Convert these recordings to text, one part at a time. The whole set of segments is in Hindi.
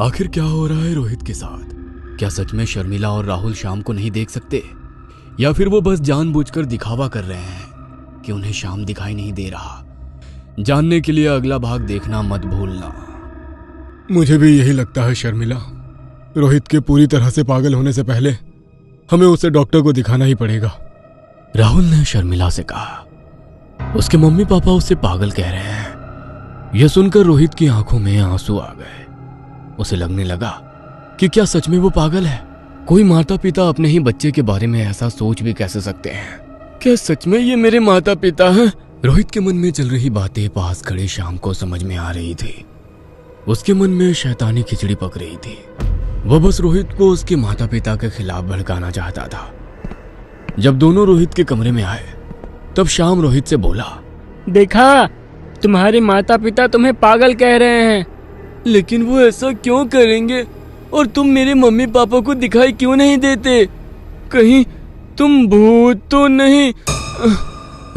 आखिर क्या हो रहा है रोहित के साथ? क्या सच में शर्मिला और राहुल शाम को नहीं देख सकते, या फिर वो बस जानबूझकर दिखावा कर रहे हैं कि उन्हें शाम दिखाई नहीं दे रहा? जानने के लिए अगला भाग देखना मत भूलना। मुझे भी यही लगता है शर्मिला। रोहित के पूरी तरह से पागल होने से पहले हमें उसे डॉक्टर को दिखाना ही पड़ेगा। राहुल ने शर्मिला से कहा। उसके मम्मी पापा उसे पागल कह रहे हैं। यह सुनकर रोहित की आंखों में आंसू आ गए। उसे लगने लगा कि क्या सच में वो पागल है? कोई माता पिता अपने ही बच्चे के बारे में ऐसा सोच भी कैसे सकते हैं? क्या सच में ये मेरे माता पिता हैं? रोहित के मन में चल रही बातें पास खड़े शाम को समझ में आ रही थी। उसके मन में शैतानी खिचड़ी पक रही थी। वह बस रोहित को उसके माता पिता के खिलाफ भड़काना चाहता था। जब दोनों रोहित के कमरे में आए तब शाम रोहित से बोला, देखा, तुम्हारे माता पिता तुम्हें पागल कह रहे हैं। लेकिन वो ऐसा क्यों करेंगे? और तुम मेरे मम्मी पापा को दिखाई क्यों नहीं देते? कहीं तुम भूत तो नहीं?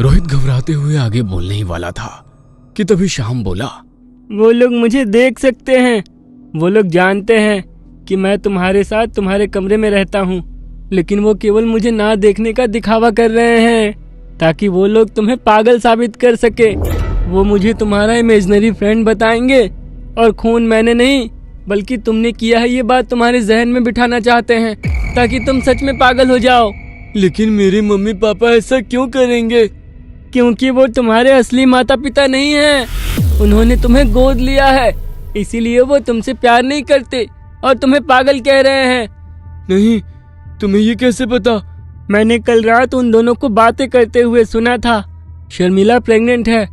रोहित घबराते हुए आगे बोलने ही वाला था कि तभी शाम बोला, वो लोग मुझे देख सकते हैं। वो लोग जानते हैं कि मैं तुम्हारे साथ तुम्हारे कमरे में रहता हूँ, लेकिन वो केवल मुझे ना देखने का दिखावा कर रहे हैं ताकि वो लोग तुम्हें पागल साबित कर सके। वो मुझे तुम्हारा इमेजिनरी फ्रेंड बताएंगे और खून मैंने नहीं बल्कि तुमने किया है ये बात तुम्हारे जहन में बिठाना चाहते हैं ताकि तुम सच में पागल हो जाओ। लेकिन मेरे मम्मी पापा ऐसा क्यों करेंगे? क्योंकि वो तुम्हारे असली माता पिता नहीं हैं। उन्होंने तुम्हें गोद लिया है, इसीलिए वो तुमसे प्यार नहीं करते और तुम्हें पागल कह रहे हैं। नहीं, तुम्हें ये कैसे पता? मैंने कल रात उन दोनों को बातें करते हुए सुना था। शर्मिला प्रेग्नेंट है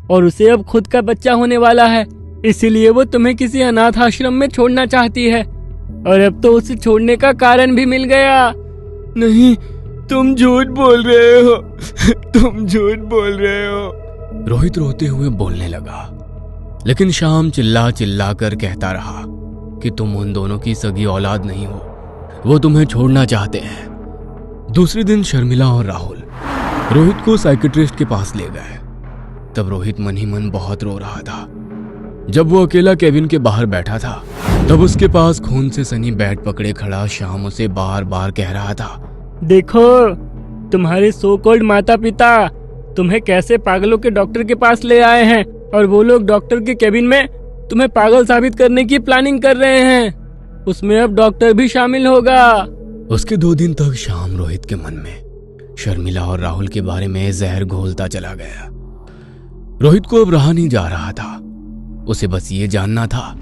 और उसे अब खुद का बच्चा होने वाला है, इसीलिए वो तुम्हें किसी अनाथ आश्रम में छोड़ना चाहती है। और अब तो उसे छोड़ने का कारण भी मिल गया। नहीं, तुम झूठ बोल रहे हो। तुम झूठ बोल रहे हो। रोहित रोते हुए बोलने लगा, लेकिन शाम चिल्ला चिल्ला कर कहता रहा कि तुम उन दोनों की सगी औलाद नहीं हो, वो तुम्हें छोड़ना चाहते हैं। दूसरे दिन शर्मिला और राहुल रोहित को साइकियाट्रिस्ट के पास ले गए। तब रोहित मन ही मन बहुत रो रहा था। जब वो अकेला केबिन के बाहर बैठा था तब उसके पास खून से सनी बैट पकड़े खड़ा शाम उसे बार बार कह रहा था, देखो, तुम्हारे सो कॉल्ड माता पिता तुम्हें कैसे पागलों के डॉक्टर के पास ले आए हैं और वो लोग डॉक्टर के केबिन में तुम्हें पागल साबित करने की प्लानिंग कर रहे हैं। उसमें अब डॉक्टर भी शामिल होगा। उसके 2 दिन तक शाम रोहित के मन में शर्मिला और राहुल के बारे में जहर घोलता चला गया। रोहित को अब रहा नहीं जा रहा था। उसे बस ये जानना था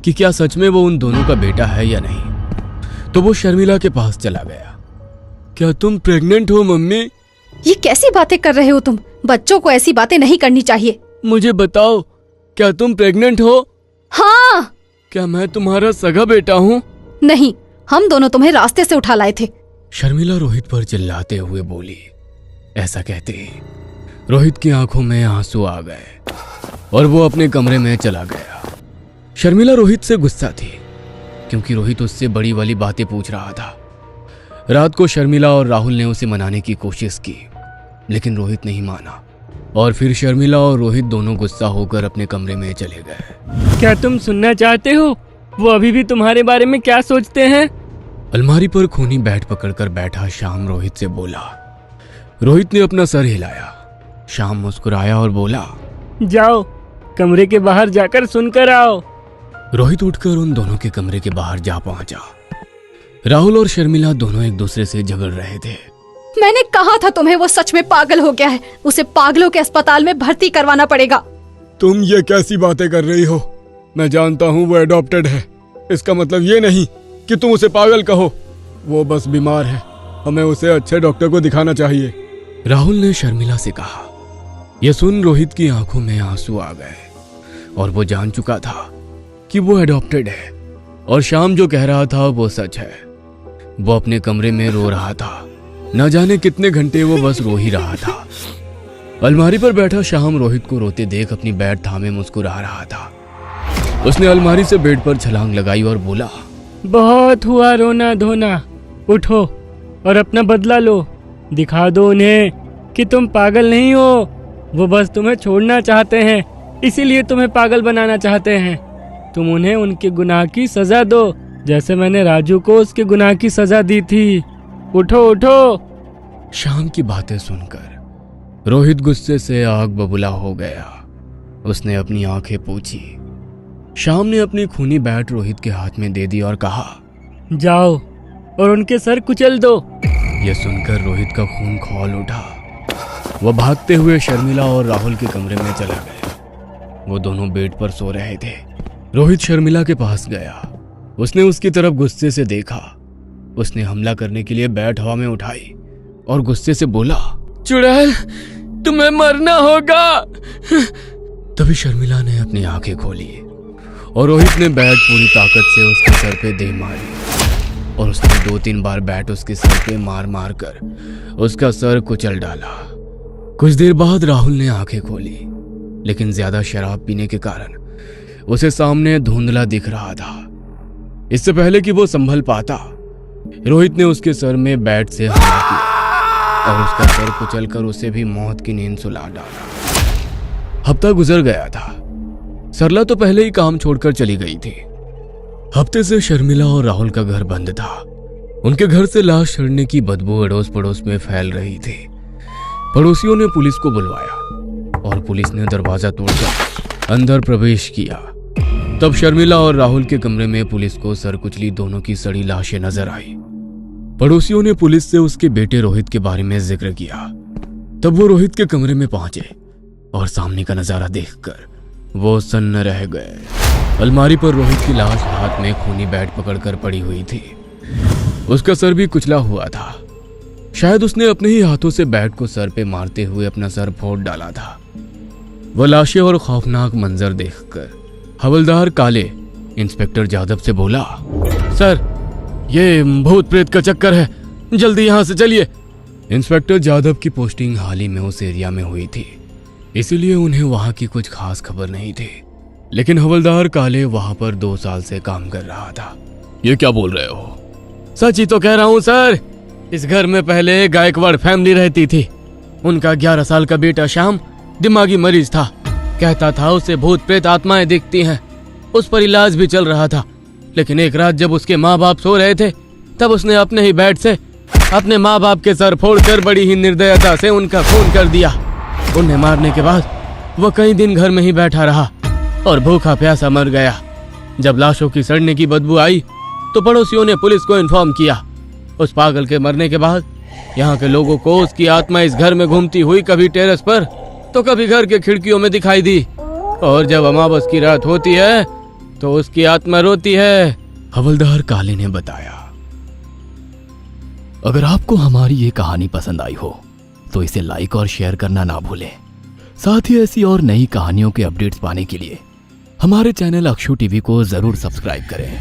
कि क्या सच में वो उन दोनों का बेटा है या नहीं। तो वो शर्मिला के पास चला गया। क्या तुम प्रेग्नेंट हो मम्मी? ये कैसी बातें कर रहे हो तुम? बच्चों को ऐसी बातें नहीं करनी चाहिए। मुझे बताओ, क्या तुम प्रेग्नेंट हो? हाँ। क्या मैं तुम्हारा सगा बेटा हूँ? नहीं, हम दोनों तुम्हें रास्ते से उठा लाए थे। शर्मिला रोहित पर चिल्लाते हुए बोली। ऐसा कहते ही रोहित की आंखों में आंसू आ गए और वो अपने कमरे में चला गया। शर्मिला रोहित से गुस्सा थी क्योंकि रोहित उससे बड़ी वाली बातें पूछ रहा था। रात को शर्मिला और राहुल ने उसे मनाने की कोशिश की, लेकिन रोहित नहीं माना और फिर शर्मिला और रोहित दोनों गुस्सा होकर अपने कमरे में चले गए। क्या तुम सुनना चाहते हो वो अभी भी तुम्हारे बारे में क्या सोचते हैं? अलमारी पर खूनी बैट पकड़कर बैठा शाम रोहित से बोला। रोहित ने अपना सर हिलाया। शाम मुस्कुराया और बोला, जाओ, कमरे के बाहर जाकर सुनकर आओ। रोहित उठकर उन दोनों के कमरे के बाहर जा पहुंचा। राहुल और शर्मिला दोनों एक दूसरे से झगड़ रहे थे। मैंने कहा था तुम्हें, वो सच में पागल हो गया है। उसे पागलों के अस्पताल में भर्ती करवाना पड़ेगा। तुम ये कैसी बातें कर रही हो? मैं जानता हूँ वो एडॉप्टेड है। इसका मतलब ये नहीं कि तुम उसे पागल कहो। वो बस बीमार है, हमें उसे अच्छे डॉक्टर को दिखाना चाहिए। राहुल ने शर्मिला से कहा। यह सुन रोहित की आंखों में आंसू आ गए और वो जान चुका था कि वो एडॉप्टेड है और शाम जो कह रहा था वो सच है। वो अपने कमरे में रो रहा था। न जाने कितने घंटे वो बस रो ही रहा था। अलमारी पर बैठा शाम रोहित को रोते देख अपनी बैट थामे मुस्कुरा रहा था। उसने अलमारी से बेड पर छलांग लगाई और बोला, बहुत हुआ रोना धोना, उठो और अपना बदला लो। दिखा दो उन्हें कि तुम पागल नहीं हो। वो बस तुम्हें छोड़ना चाहते हैं, इसीलिए तुम्हें पागल बनाना चाहते हैं। तुम उन्हें उनके गुनाह की सजा दो, जैसे मैंने राजू को उसके गुनाह की सजा दी थी। उठो उठो। श्याम की बातें सुनकर रोहित गुस्से से आग बबूला हो गया। उसने अपनी आंखें पोंछी। श्याम ने अपनी खूनी बैट रोहित के हाथ में दे दी और कहा, जाओ और उनके सर कुचल दो। यह सुनकर रोहित का खून खौल उठा। वह भागते हुए शर्मिला और राहुल के कमरे में चला गया। वो दोनों बेड पर सो रहे थे। रोहित शर्मिला के पास गया। उसने उसकी तरफ गुस्से से देखा। उसने हमला करने के लिए बैट हवा में उठाई और गुस्से से बोला, चुड़ैल, तुम्हें मरना होगा। तभी शर्मिला ने अपनी आंखें खोली और रोहित ने बैट पूरी ताकत से उसके सर पे दे मारी और उसने 2-3 बार बैट उसके सर पे मार मार कर उसका सर कुचल डाला। कुछ देर बाद राहुल ने आंखें खोली, लेकिन ज्यादा शराब पीने के कारण उसे सामने धुंधला दिख रहा था। इससे पहले कि वो संभल पाता, रोहित ने उसके सर में बैट से हमला किया और उसका सर कुचलकर उसे भी मौत की नींद सुला डाला। हफ्ता गुजर गया था। सरला तो पहले ही काम छोड़कर चली गई थी। हफ्ते से शर्मिला और राहुल का घर बंद था। उनके घर से लाश सड़ने की बदबू अड़ोस पड़ोस में फैल रही थी। पड़ोसियों ने पुलिस को बुलवाया और पुलिस ने दरवाजा तोड़कर अंदर प्रवेश किया। तब शर्मिला और राहुल के कमरे में पुलिस को सरकुचली दोनों की सड़ी लाशें नजर आई। पड़ोसियों ने पुलिस से उसके बेटे रोहित के बारे में जिक्र किया। तब वो रोहित के कमरे में पहुंचे और सामने का नजारा देखकर वो सन्न रह गए। अलमारी पर रोहित की लाश हाथ में खूनी बैट पकड़कर पड़ी हुई थी। उसका सर भी कुचला हुआ था। शायद उसने अपने ही हाथों से बैट को सर पे मारते हुए अपना सर फोड़ डाला था। वो लाशें और खौफनाक मंजर देखकर हवलदार काले इंस्पेक्टर जादव से बोला, सर, ये भूत प्रेत का चक्कर है, जल्दी यहां से चलिए। इंस्पेक्टर जादव की पोस्टिंग हाल ही में उस एरिया में हुई थी, इसीलिए उन्हें वहां की कुछ खास खबर नहीं थी। लेकिन हवलदार काले वहां पर 2 साल से काम कर रहा था। ये क्या बोल रहे हो? सच ही तो कह रहा हूं सर। इस घर में पहले गायकवाड़ फैमिली रहती थी। उनका 11 साल का बेटा श्याम दिमागी मरीज था। कहता था उसे भूत प्रेत आत्माएं दिखती हैं। उस पर इलाज भी चल रहा था। लेकिन एक रात जब उसके माँ बाप सो रहे थे, तब उसने अपने ही बैट से अपने माँ बाप के सर फोड़कर बड़ी ही निर्दयता से उनका खून कर दिया। उन्हें मारने के बाद वह कई दिन घर में ही बैठा रहा और भूखा प्यासा मर गया। जब लाशों की सड़ने की बदबू आई तो पड़ोसियों ने पुलिस को इन्फॉर्म किया। उस पागल के मरने के बाद यहाँ के लोगों को उसकी आत्मा इस घर में घूमती हुई कभी टेरेस पर तो कभी घर के खिड़कियों में दिखाई दी। और जब अमावस की रात होती है तो उसकी आत्मा रोती है, हवलदार काले ने बताया। अगर आपको हमारी ये कहानी पसंद आई हो तो इसे लाइक और शेयर करना ना भूलें। साथ ही ऐसी और नई कहानियों के अपडेट्स पाने के लिए हमारे चैनल अक्षु टीवी को जरूर सब्सक्राइब करें।